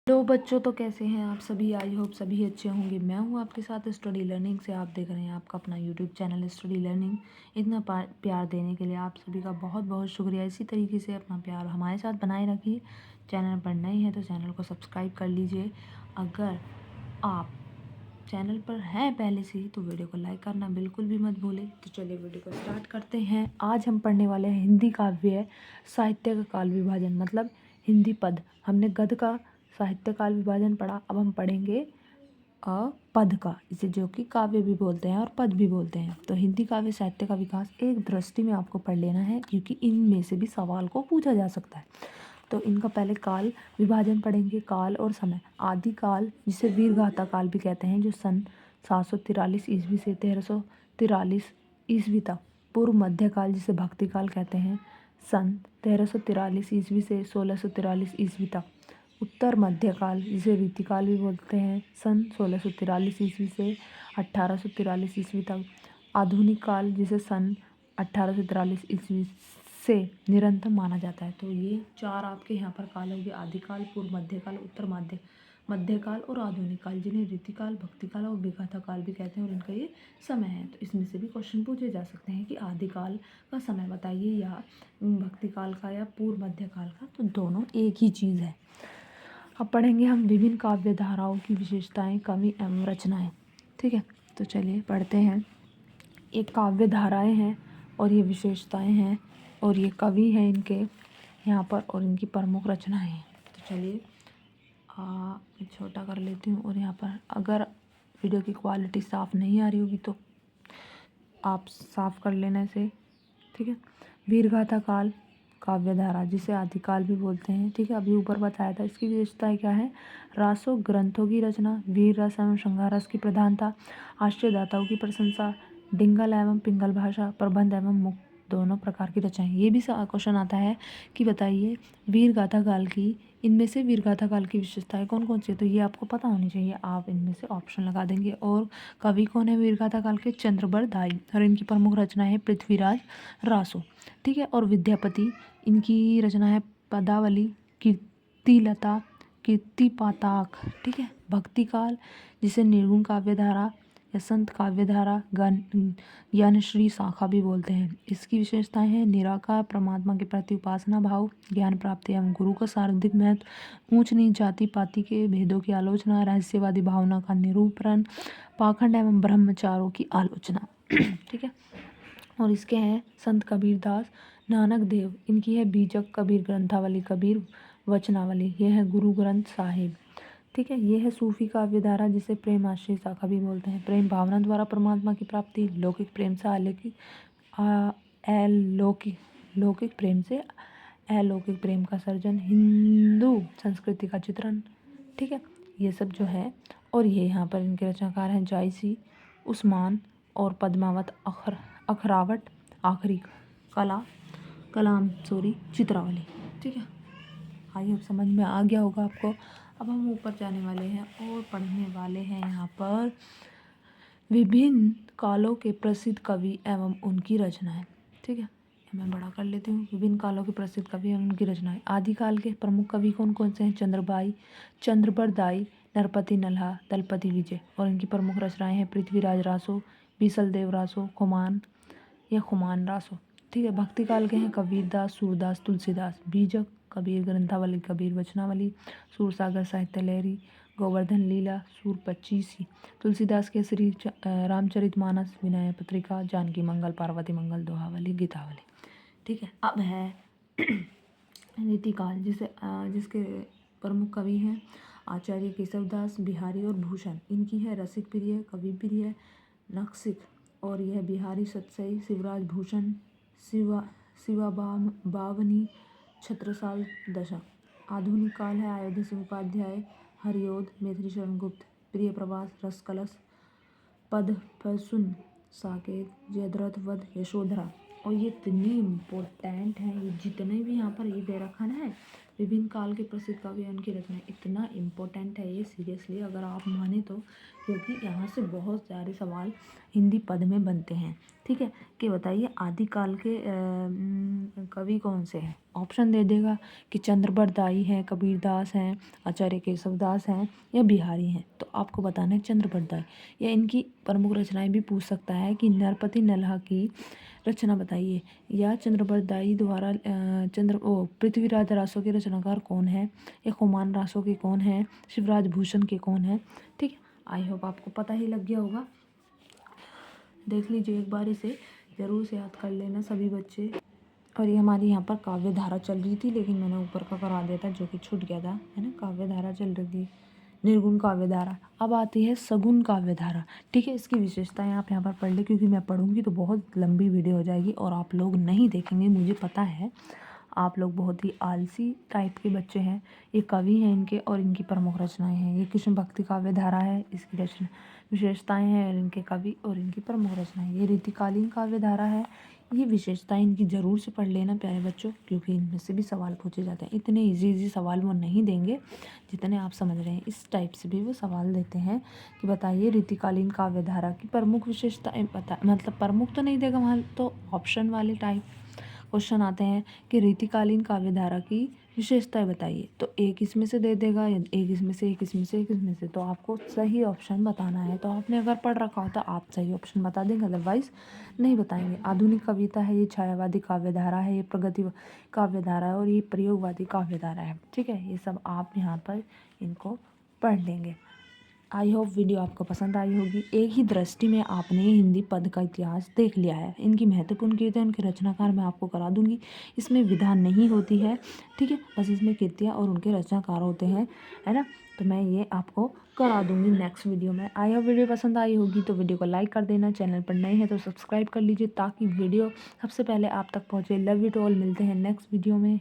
Hello बच्चों, तो कैसे हैं आप सभी। आई होप सभी अच्छे होंगे। मैं हूं आपके साथ स्टडी लर्निंग से। आप देख रहे हैं आपका अपना यूट्यूब चैनल स्टडी लर्निंग। इतना प्यार देने के लिए आप सभी का बहुत बहुत शुक्रिया। इसी तरीके से अपना प्यार हमारे साथ बनाए रखिए। चैनल पर नए हैं तो चैनल को सब्सक्राइब कर लीजिए। अगर आप चैनल पर हैं पहले से ही तो वीडियो को लाइक करना बिल्कुल भी मत भूलें। तो चलिए वीडियो को स्टार्ट करते हैं। आज हम पढ़ने वाले हैं हिंदी काव्य साहित्य का काल विभाजन, मतलब हिंदी पद। हमने गद्य का साहित्य काल विभाजन पढ़ा, अब हम पढ़ेंगे पद का, इसे जो कि काव्य भी बोलते हैं और पद भी बोलते हैं। तो हिंदी काव्य साहित्य का विकास एक दृष्टि में आपको पढ़ लेना है, क्योंकि इनमें से भी सवाल को पूछा जा सकता है। तो इनका पहले काल विभाजन पढ़ेंगे। काल और समय। आदि काल, जिसे वीरगाथा काल भी कहते हैं, जो सन 743 ईस्वी से 1343 ईस्वी तक। पूर्व मध्यकाल, जिसे भक्ति काल कहते हैं, सन 1343 ईस्वी से 1643 ईस्वी तक। उत्तर मध्यकाल, जिसे रीतिकाल भी बोलते हैं, सन 1643 ईस्वी से 1843 ईस्वी तक। आधुनिक काल, जिसे सन 1843 ईस्वी से निरंतर माना जाता है। तो ये चार आपके यहाँ पर काल हो गए: आदिकाल, पूर्व मध्यकाल, उत्तर मध्यकाल और आधुनिक काल, जिन्हें रीतिकाल, भक्तिकाल और विगाथा काल भी कहते हैं, और इनका ये समय है। तो इसमें से भी क्वेश्चन पूछे जा सकते हैं कि आदिकाल का समय बताइए, या भक्तिकाल का, या पूर्व मध्यकाल का। तो दोनों एक ही चीज़ है। अब पढ़ेंगे हम विभिन्न काव्य धाराओं की विशेषताएं, कवि एवं रचनाएं। ठीक है, तो चलिए पढ़ते हैं। एक काव्य धाराएं हैं और ये विशेषताएं हैं, और ये कवि हैं इनके यहाँ पर, और इनकी प्रमुख रचनाएं हैं। तो चलिए मैं छोटा कर लेती हूँ। और यहाँ पर अगर वीडियो की क्वालिटी साफ़ नहीं आ रही होगी तो आप साफ़ कर लेना इसे। ठीक है। वीरगाथा काल काव्य धारा, जिसे आदिकाल भी बोलते हैं। ठीक है, अभी ऊपर बताया था। इसकी विशेषताएं क्या है? रासो ग्रंथों की रचना, वीर रस एवं श्रृंगार रस की प्रधानता, आश्रयदाताओं की प्रशंसा, डिंगल एवं पिंगल भाषा, प्रबंध एवं मुक्त दोनों प्रकार की रचनाएं। ये भी क्वेश्चन आता है कि बताइए वीरगाथा काल की, इनमें से वीरगाथा काल की विशेषताएं कौन कौन सी है। तो ये आपको पता होनी चाहिए। आप इनमें से ऑप्शन लगा देंगे। और कवि कौन है वीरगाथा काल के? चंद्रबरदाई। और इनकी प्रमुख रचना है पृथ्वीराज रासो। ठीक है। और विद्यापति, इनकी रचना है पदावली, कीर्तिलता, कीर्तिपाताक। ठीक है। भक्ति काल, जिसे निर्गुण काव्यधारा या संत काव्यधारा, ज्ञानश्री शाखा भी बोलते हैं। इसकी विशेषताएं हैं निराकार परमात्मा के प्रति उपासना भाव, ज्ञान प्राप्ति एवं गुरु का शारीरिक महत्व, ऊंच नीच जाति पाति के भेदों की आलोचना, रहस्यवादी भावना का निरूपण, पाखंड एवं ब्रह्मचारों की आलोचना। ठीक है। और इसके हैं संत कबीरदास, नानक देव, इनकी है बीजक, कबीर ग्रंथावली, कबीर वचनावली। यह है गुरु ग्रंथ साहिब। ठीक है। ये है सूफी काव्य धारा, जिसे प्रेम आश्रय शाखा भी बोलते हैं। प्रेम भावना द्वारा परमात्मा की प्राप्ति, लौकिक प्रेम से लौकिक प्रेम से अलौकिक प्रेम का सर्जन, हिंदू संस्कृति का चित्रण। ठीक है, ये सब जो है। और ये यहाँ पर इनके रचनाकार हैं जायसी, उस्मान और पद्मावत अखरावट, आखिरी कलाम चित्रावली। ठीक है, आई होप समझ में आ गया होगा आपको। अब हम ऊपर जाने वाले हैं और पढ़ने वाले हैं यहाँ पर विभिन्न कालों के प्रसिद्ध कवि एवं उनकी रचनाएं। ठीक है, मैं बड़ा कर लेती हूँ। विभिन्न कालों के प्रसिद्ध कवि एवं उनकी रचनाएं। आदिकाल के प्रमुख कवि कौन कौन से हैं? चंद्रबरदाई, नरपति नल्हा, दलपति विजय। और इनकी प्रमुख रचनाएं हैं पृथ्वीराज रासो, बीसलदेव रासो, खुमान रासो। ठीक है। भक्ति काल के हैं कबीरदास, सूरदास, तुलसीदास। बीजक कबीर ग्रंथावली, कबीर वचनावली, सूरसागर साहित्य लहरी, गोवर्धन लीला, सूर 25। तुलसीदास के श्री रामचरितमानस, विनय पत्रिका, जानकी मंगल, पार्वती मंगल, दोहावली, गीतावली। ठीक है। अब है रीतिकाल, जिसके प्रमुख कवि हैं आचार्य केशवदास, बिहारी और भूषण। इनकी है रसिक प्रिय, कवि प्रिय, नक्सिक। और यह बिहारी सतसई, शिवराज भूषण, शिवा बावनी, छत्रसाल दशक। आधुनिक काल है अयोध्या सिंह उपाध्याय, हरिओद, मैथिली शरण गुप्त, प्रिय प्रवास, रस कलश, पद प्रसून, साकेत, जयद्रथ वध, यशोधरा। और ये इतनी इम्पोर्टेंट है, ये जितने भी यहाँ पर ये दे रखा है विभिन्न काल के प्रसिद्ध कवि और उनकी रचना। इतना इम्पोर्टेंट है ये सीरियसली, अगर आप माने तो, क्योंकि यहाँ से बहुत सारे सवाल हिंदी पद में बनते हैं। ठीक है, कि बताइए आदिकाल के कवि कौन से हैं। ऑप्शन दे देगा कि चंद्रबरदाई हैं, कबीरदास हैं, आचार्य केशवदास हैं या बिहारी हैं। तो आपको बताना है चंद्रबरदाई, या इनकी प्रमुख रचनाएं भी पूछ सकता है कि नरपति नल्हा की रचना बताइए, या चंद्रबरदाई द्वारा पृथ्वीराज रासो के रचनाकार कौन है, या खुमान रासो के कौन है, शिवराज भूषण के कौन है। ठीक है, आई होप आपको पता ही लग गया होगा। देख लीजिए एक बार, इसे ज़रूर से याद कर लेना सभी बच्चे। और ये हमारी यहाँ पर काव्य धारा चल रही थी, लेकिन मैंने ऊपर का करा दिया था जो कि छूट गया था, है ना। काव्य धारा चल रही थी, निर्गुण काव्य धारा। अब आती है सगुण काव्य धारा। ठीक है, इसकी विशेषताएं आप यहाँ पर पढ़ ले, क्योंकि मैं पढ़ूंगी तो बहुत लंबी वीडियो हो जाएगी और आप लोग नहीं देखेंगे, मुझे पता है। आप लोग बहुत ही आलसी टाइप के बच्चे हैं। ये कवि हैं इनके, और इनकी प्रमुख रचनाएं हैं। ये कृष्ण भक्ति काव्य धारा है, इसकी रचना विशेषताएं हैं, और इनके कवि और इनकी प्रमुख रचनाएं। ये रीतिकालीन काव्य धारा है। ये विशेषताएं इनकी ज़रूर से पढ़ लेना प्यारे बच्चों, क्योंकि इनमें से भी सवाल पूछे जाते हैं। इतने इजी सवाल वो नहीं देंगे जितने आप समझ रहे हैं, इस टाइप से भी वो सवाल देते हैं कि बताइए रीतिकालीन काव्य धारा की प्रमुख विशेषताएं बता, मतलब प्रमुख तो नहीं देगा वहाँ, तो ऑप्शन वाले टाइप क्वेश्चन आते हैं कि रीतिकालीन काव्य धारा की विशेषताएं बताइए। तो एक इसमें से दे देगा, या एक इसमें से, एक इसमें से, एक इसमें से। तो आपको सही ऑप्शन बताना है। तो आपने अगर पढ़ रखा होता आप सही ऑप्शन बता देंगे, अदरवाइज नहीं बताएंगे। आधुनिक कविता है, ये छायावादी काव्य धारा है, ये प्रगति काव्य धारा है, और ये प्रयोगवादी काव्य धारा है। ठीक है, ये सब आप यहाँ पर इनको पढ़ लेंगे। आई होप वीडियो आपको पसंद आई होगी। एक ही दृष्टि में आपने हिंदी पद का इतिहास देख लिया है। इनकी महत्वपूर्ण कृतियाँ, उनके रचनाकार मैं आपको करा दूंगी। इसमें विधा नहीं होती है, ठीक है, बस इसमें कृतियाँ और उनके रचनाकार होते हैं, है ना। तो मैं ये आपको करा दूंगी नेक्स्ट वीडियो में। आई होप वीडियो पसंद आई होगी तो वीडियो को लाइक कर देना। चैनल पर नए हैं तो सब्सक्राइब कर लीजिए, ताकि वीडियो सबसे पहले आप तक पहुँचे। लव यू टू ऑल, मिलते हैं नेक्स्ट वीडियो में।